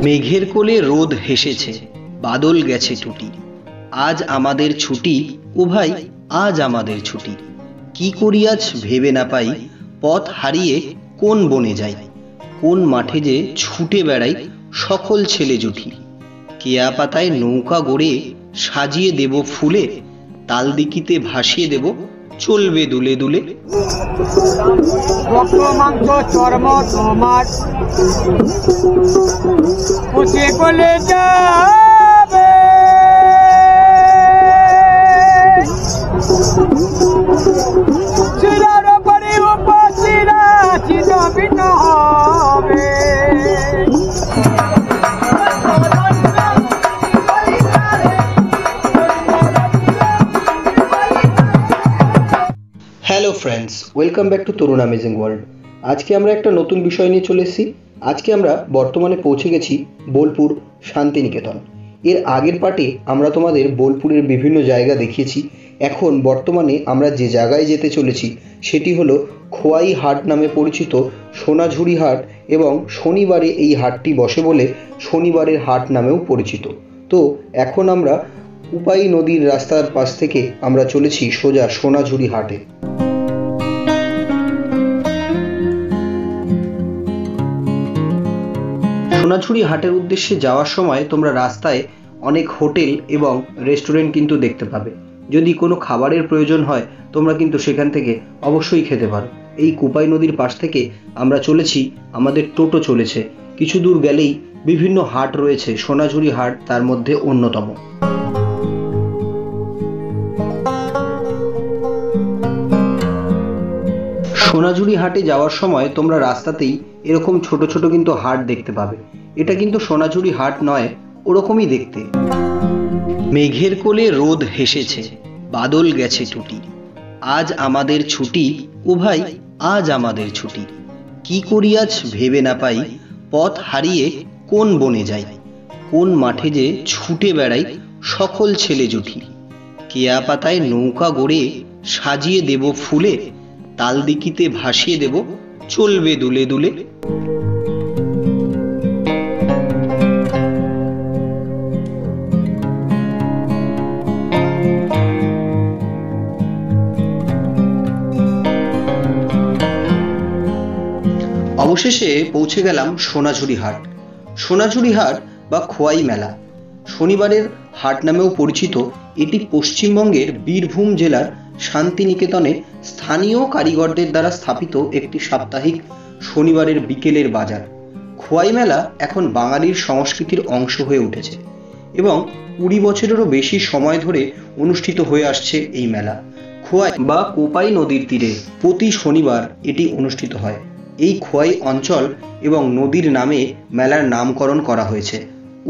মেঘের কোলে রোদ হেসেছে, বাদল গেছে টুটি। আজ আমাদের ছুটি, ও ভাই আজ আমাদের ছুটি। কি করি আজ ভেবে না পাই, পথ হারিয়ে কোন বনে যাই। কোন মাঠে যে ছুটে বেড়াই সকল ছেলে জুটি। কেয়া পাতায় নৌকা গড়ে সাজিয়ে দেব ফুলে, তালদিকিতে ভাসিয়ে দেব চলবে দুলে দুলে। রক্ত মাংস চর্ম তোমার পুষে বলে যাবে, শিরার পরে উপাসীরা চিরবিন হবে। Hello friends, welcome back to Tarun amazing world. আজকে আমরা একটা নতুন বিষয় নিয়ে চলে এসেছি। আজকে আমরা বর্তমানে পৌঁছে গেছি বোলপুর শান্তিনিকেতন। এর আগের পার্টে আমরা তোমাদের বোলপুরের বিভিন্ন জায়গা দেখিয়েছি। এখন বর্তমানে আমরা যে জায়গায় যেতে চলেছি সেটি হলো খোয়াই হাট নামে পরিচিত সোনাঝুরি হাট, এবং শনিবারে এই হাটটি বসে বলে শনিবারের হাট নামেও পরিচিত। তো এখন আমরা উপাই নদীর রাস্তার পাশ থেকে আমরা চলেছি সোজা সোনাঝুরি হাটে। সোনাঝুরি হাটের উদ্দেশ্যে যাওয়ার সময় তোমরা রাস্তায় অনেক হোটেল এবং রেস্টুরেন্ট কিন্তু দেখতে পাবে। যদি কোনো খাবারের প্রয়োজন হয় তোমরা কিন্তু সেখান থেকে অবশ্যই খেতে পারো। এই কোপাই নদীর পাশ থেকে আমরা চলেছি, আমাদের টোটো চলেছে। কিছু দূর গেলেই বিভিন্ন হাট রয়েছে, সোনাঝুরি হাট তার মধ্যে অন্যতম। সোনাঝুরি হাটে যাওয়ার সময় তোমরা রাস্তাতেই এরকম ছোট ছোট কিন্তু হাট দেখতে পাবে। এটা কিন্তু সোনাঝুরি হাট নয়, ওরকমই দেখতে। মেঘের কোলে রোদ হেসেছে, বাদল গেছে টুটি। আজ আমাদের ছুটি, ও ভাই আজ আমাদের ছুটি। কি করি আজ ভেবে না পাই, পথ হারিয়ে কোন বনে যাই। কোন মাঠে যে ছুটে বেড়াই সকল ছেলে জুটি। কেয়া পাতায় নৌকা গড়ে সাজিয়ে দেব ফুলে, তালদিকিতে ভাসিয়ে দেব চলবে দুলে দুলে। অবশেষে পৌঁছে গেলাম সোনাঝুরি হাট। সোনাঝুরি হাট বা খোয়াই মেলা, শনিবারের হাট নামেও পরিচিত। এটি পশ্চিমবঙ্গের বীরভূম জেলার শান্তিনিকেতনে স্থানীয় কারিগরদের দ্বারা স্থাপিত একটি সাপ্তাহিক শনিবারের বিকেলের বাজার। খোয়াই মেলা এখন বাঙালির সংস্কৃতির অংশ হয়ে উঠেছে এবং 20 বছরেরও বেশি সময় ধরে অনুষ্ঠিত হয়ে আসছে এই মেলা। খোয়াই বা কোপাই নদীর তীরে প্রতি শনিবার এটি অনুষ্ঠিত হয়। এই খোয়াই অঞ্চল এবং নদীর নামে মেলার নামকরণ করা হয়েছে।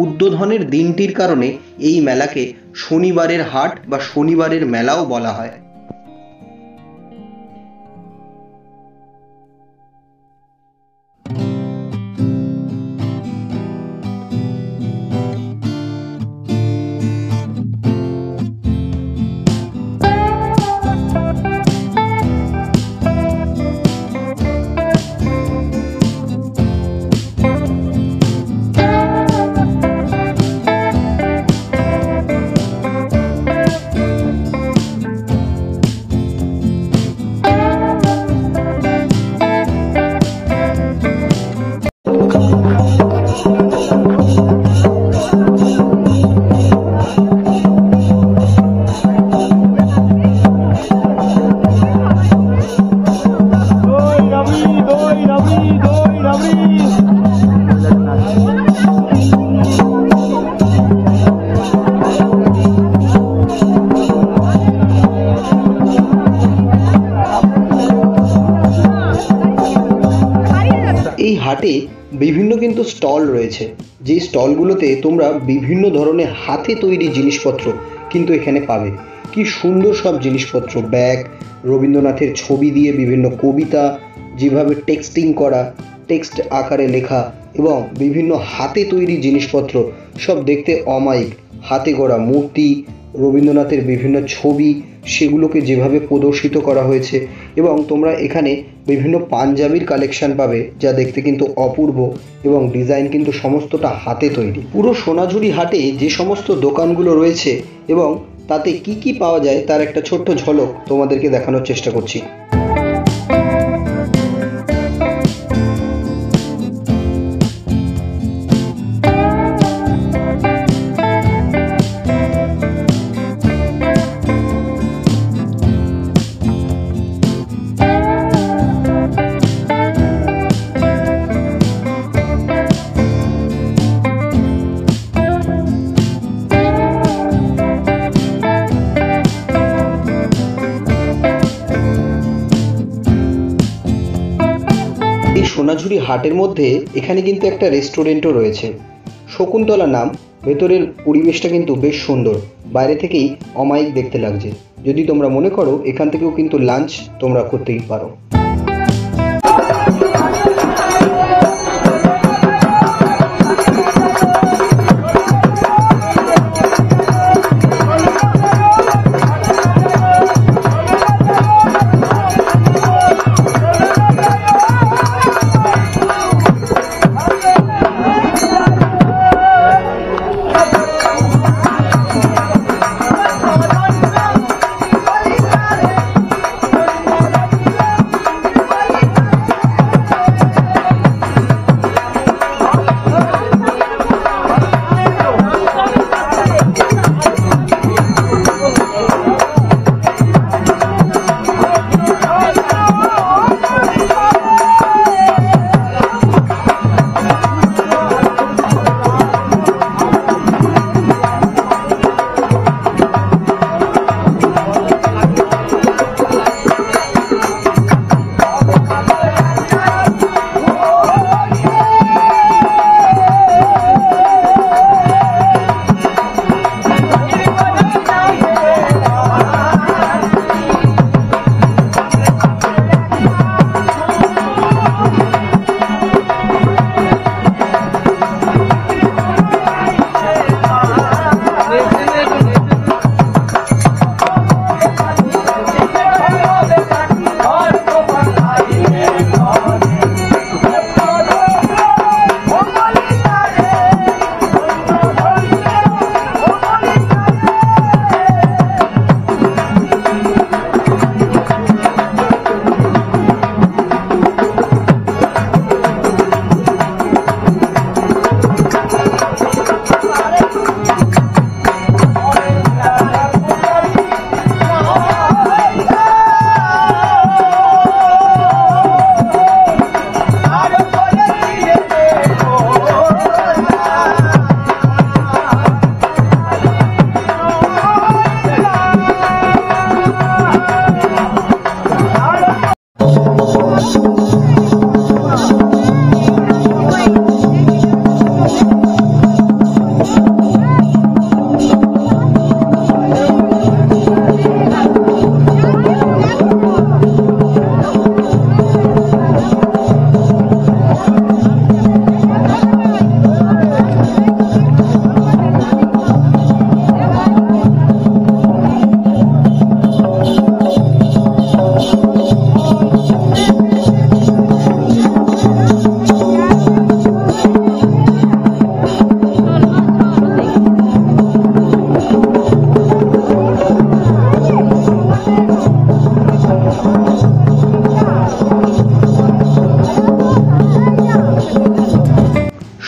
উদ্বোধনের দিনটির কারণে এই মেলাকে শনিবারের হাট বা শনিবারের মেলাও বলা হয়। এই হাটে বিভিন্ন কিন্তু স্টল রয়েছে, যেই স্টলগুলোতে তোমরা বিভিন্ন ধরনের হাতে তৈরি জিনিসপত্র কিন্তু এখানে পাবে। কি সুন্দর সব জিনিসপত্র, ব্যাগ, রবীন্দ্রনাথের ছবি দিয়ে বিভিন্ন কবিতা যেভাবে টেক্সটিং করা, টেক্সট আকারে লেখা এবং বিভিন্ন হাতে তৈরি জিনিসপত্র, সব দেখতে অমায়িক। হাতে গড়া মূর্তি, রবীন্দ্রনাথের বিভিন্ন ছবি, সেগুলোকে যেভাবে প্রদর্শিত করা হয়েছে, এবং তোমরা এখানে বিভিন্ন পাঞ্জাবির কালেকশন পাবে, যা দেখতে কিন্তু অপূর্ব এবং ডিজাইন কিন্তু সমস্তটা হাতে তৈরি। পুরো সোনাঝুরি হাটে যে সমস্ত দোকানগুলো রয়েছে এবং তাতে কি কি পাওয়া যায় তার একটা ছোট্ট ঝলক তোমাদেরকে দেখানোর চেষ্টা করছি। এই সোনাঝুরি হাটের মধ্যে এখানে কিন্তু একটা রেস্টুরেন্টও রয়েছে, শকুন্তলা নাম। ভেতরের পরিবেশটা কিন্তু বেশ সুন্দর, বাইরে থেকেই অমায়িক দেখতে লাগছে। যদি তোমরা মনে করো এখান থেকেও কিন্তু লাঞ্চ তোমরা করতেই পারো।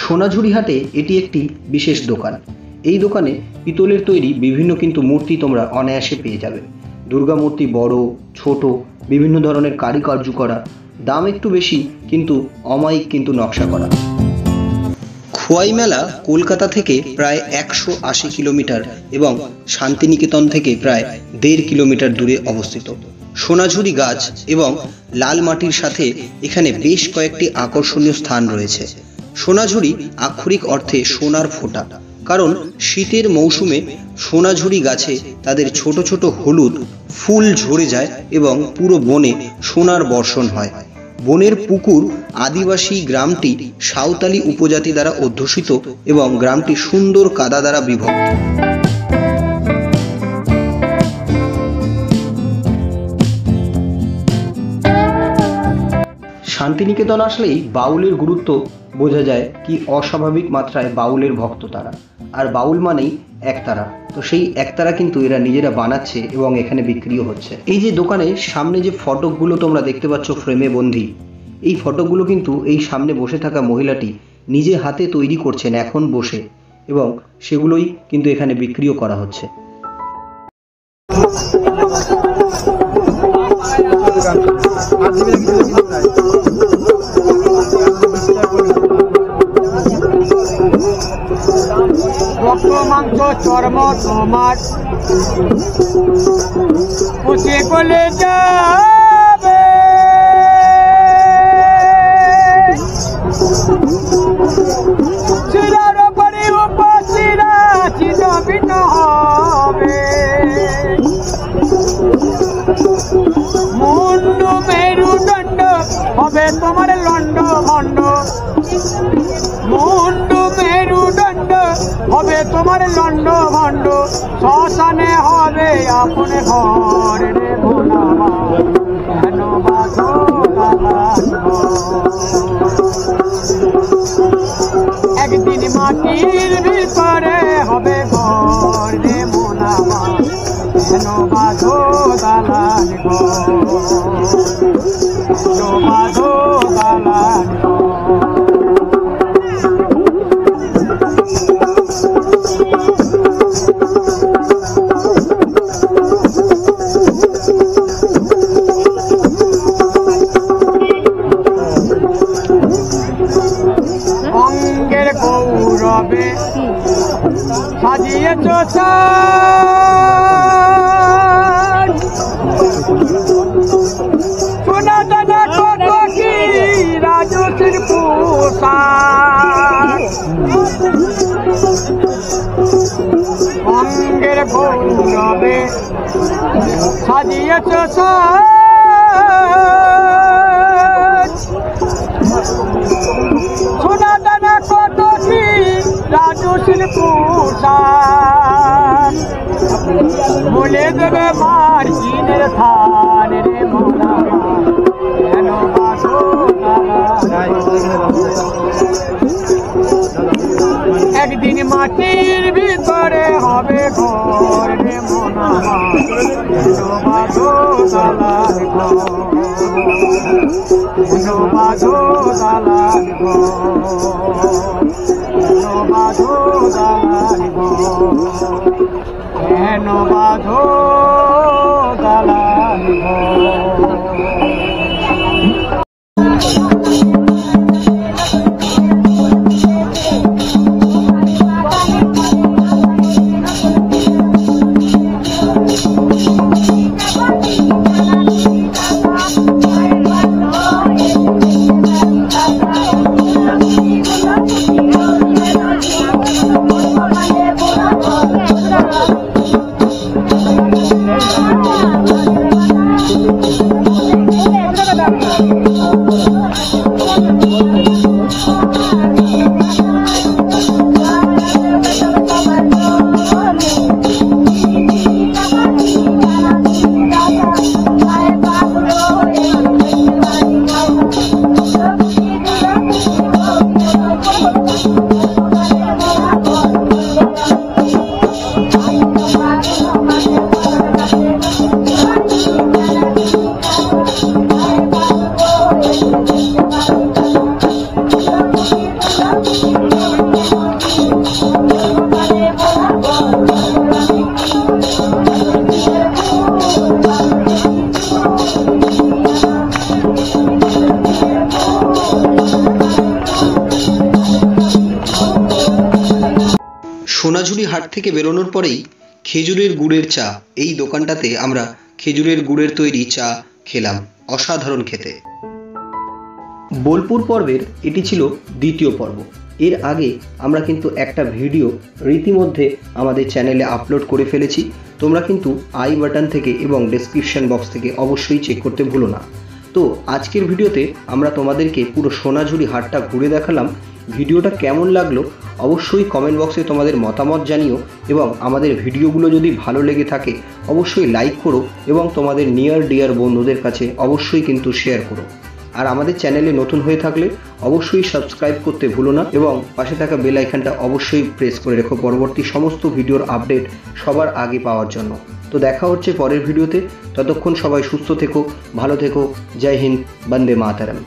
সোনাঝুরি হাটে এটি একটি বিশেষ দোকান। এই দোকানে পিতলের তৈরি বিভিন্ন কিন্তু মূর্তি তোমরা অনায়াসে পেয়ে যাবে। দুর্গা মূর্তি বড় ছোট বিভিন্ন ধরনের কারুকার্য করা, দাম একটু বেশি কিন্তু অমায়িক কিন্তু নকশা করা। খোয়াই মেলা কলকাতা থেকে প্রায় 180 কিলোমিটার এবং শান্তিনিকেতন থেকে প্রায় 1.5 কিলোমিটার দূরে অবস্থিত। সোনাঝুরি গাছ এবং লাল মাটির সাথে এখানে বেশ কয়েকটি আকর্ষণীয় স্থান রয়েছে। সোনাঝুরি আক্ষরিক অর্থে সোনার ফোঁটা, কারণ শীতের মৌসুমে সোনাঝুরি গাছে তাদের ছোট ছোট হলুদ ফুল ঝরে যায় এবং পুরো বনে সোনার বর্ষণ হয়। বনের পুকুর আদিবাসী গ্রামটি সাঁওতালি উপজাতি দ্বারা অধ্যুষিত এবং গ্রামটি সুন্দর কাদা দ্বারা বিভক্ত। শান্তিনিকেতন আসলেই বাউলের গুরুত্ব বোঝা যায় কি অস্বাভাবিক মাত্রায় বাউলের ভক্ত তারা। আর বাউল মানেই একতারা, তো সেই একতারা কিন্তু এরা নিজেরা বানাচ্ছে এবং এখানে বিক্রিও হচ্ছে। এই যে দোকানের সামনে যে ফটকগুলো তোমরা দেখতে পাচ্ছ ফ্রেমে বন্দি, এই ফটকগুলো কিন্তু এই সামনে বসে থাকা মহিলাটি নিজে হাতে তৈরি করছেন এখন বসে, এবং সেগুলোই কিন্তু এখানে বিক্রিও করা হচ্ছে। রক্ত মাংস চর্ম তোমার পুষে গলে যাবে, শিরার পরে উপাসীরা চিরবিন হবে। মুন্ডু মেরুদণ্ড হবে তোমার লন্ড ভণ্ড, মুন্ডু মেরুদণ্ড হবে তোমার লন্ড ভণ্ড। শ্মশানে হবে আপন ঘর রে ভোলাবা, কেন বাঁধো একদিন মাটির ভিতরে হবে ঘর রে ভোলাবা, কেন বাঁধো দালান ঘর, কেন বাঁধো দালান ঘর। অঙ্গের গৌরবে সাজিয়েছ সোনা দানা কত কি রাজশ্রীর পোশাক। অঙ্গের গৌরবে সাজিয়েছ সোনা দানা কত কি রাজশ্রীর পোশাক। বলে দেবে মার্জিনের থান রে মোলা, কেন বাঁধো একদিন মাটির ভিতরে হবে ঘর রে মোলা, কেন বাঁধো দালান ঘর, কেন বাঁধো দালান ঘর, কেন বাঁধো দালান ঘর, কেন বাঁধো দালান ঘর। সোনাঝুরি হাট থেকে বেরোনোর পরেই খেজুরের গুড়ের চা, এই দোকানটাতে আমরা খেজুরের গুড়ের তৈরি চা খেলাম, অসাধারণ খেতে। বোলপুর পর্বের এটি ছিল দ্বিতীয় পর্ব। এর আগে আমরা কিন্তু একটা ভিডিও রীতিমধ্যে আমাদের চ্যানেলে আপলোড করে ফেলেছি, তোমরা কিন্তু আই বাটন থেকে এবং ডেসক্রিপশন বক্স থেকে অবশ্যই চেক করতে ভুলো না। তো আজকের ভিডিওতে আমরা তোমাদেরকে পুরো সোনাঝুরি হাটটা ঘুরে দেখালাম। ভিডিওটা কেমন লাগলো অবশ্যই কমেন্ট বক্সে তোমাদের মতামত জানিও, এবং আমাদের ভিডিওগুলো যদি ভালো লেগে থাকে অবশ্যই লাইক করো এবং তোমাদের নিয়ার ডিয়ার বন্ধুদের কাছে অবশ্যই কিন্তু শেয়ার করো। আর আমাদের চ্যানেলে নতুন হয়ে থাকলে অবশ্যই সাবস্ক্রাইব করতে ভুলো না এবং পাশে থাকা বেল আইকনটা অবশ্যই প্রেস করে রেখো পরবর্তী সমস্ত ভিডিওর আপডেট সবার আগে পাওয়ার জন্য। তো দেখা হচ্ছে পরের ভিডিওতে, ততক্ষণ সবাই সুস্থ থেকো, ভালো থেকো। জয় হিন্দ, বন্দে মাতরম।